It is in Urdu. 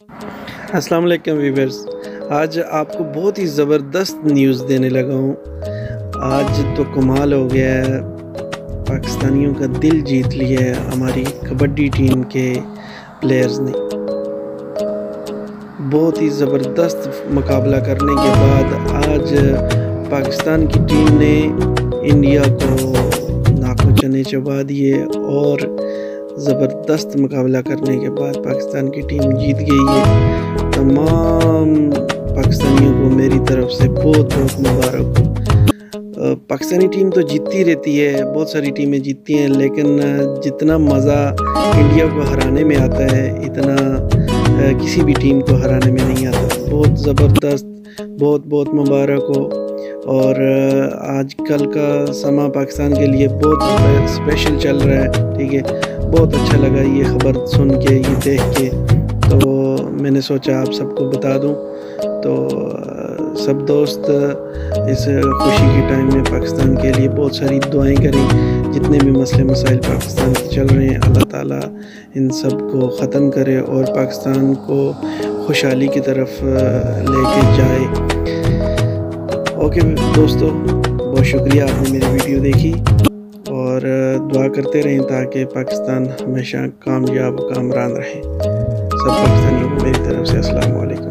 السلام علیکم ویورز، آج آپ کو بہت ہی زبردست نیوز دینے لگا ہوں۔ آج تو کمال ہو گیا ہے، پاکستانیوں کا دل جیت لیا ہے ہماری کبڈی ٹیم کے پلیئرز نے۔ بہت ہی زبردست مقابلہ کرنے کے بعد آج پاکستان کی ٹیم نے انڈیا کو ناکو چنے چبا دیے، اور زبردست مقابلہ کرنے کے بعد پاکستان کی ٹیم جیت گئی ہے۔ تمام پاکستانیوں کو میری طرف سے بہت بہت مبارک ہو۔ پاکستانی ٹیم تو جیتتی رہتی ہے، بہت ساری ٹیمیں جیتتی ہیں، لیکن جتنا مزہ انڈیا کو ہرانے میں آتا ہے اتنا کسی بھی ٹیم کو ہرانے میں نہیں آتا۔ بہت زبردست، بہت بہت مبارک ہو۔ اور آج کل کا سما پاکستان کے لیے بہت اسپیشل چل رہا ہے، ٹھیک ہے۔ بہت اچھا لگا یہ خبر سن کے، یہ دیکھ کے، تو میں نے سوچا آپ سب کو بتا دوں۔ تو سب دوست اس خوشی کے ٹائم میں پاکستان کے لیے بہت ساری دعائیں کریں۔ جتنے بھی مسئلے مسائل پاکستان کے چل رہے ہیں، اللہ تعالیٰ ان سب کو ختم کرے اور پاکستان کو خوشحالی کی طرف لے کے جائے۔ اوکے دوستو، بہت شکریہ آپ نے میری ویڈیو دیکھی، اور دعا کرتے رہیں تاکہ پاکستان ہمیشہ کامیاب و کامران رہے۔ سب پاکستانیوں کو میری طرف سے السلام علیکم۔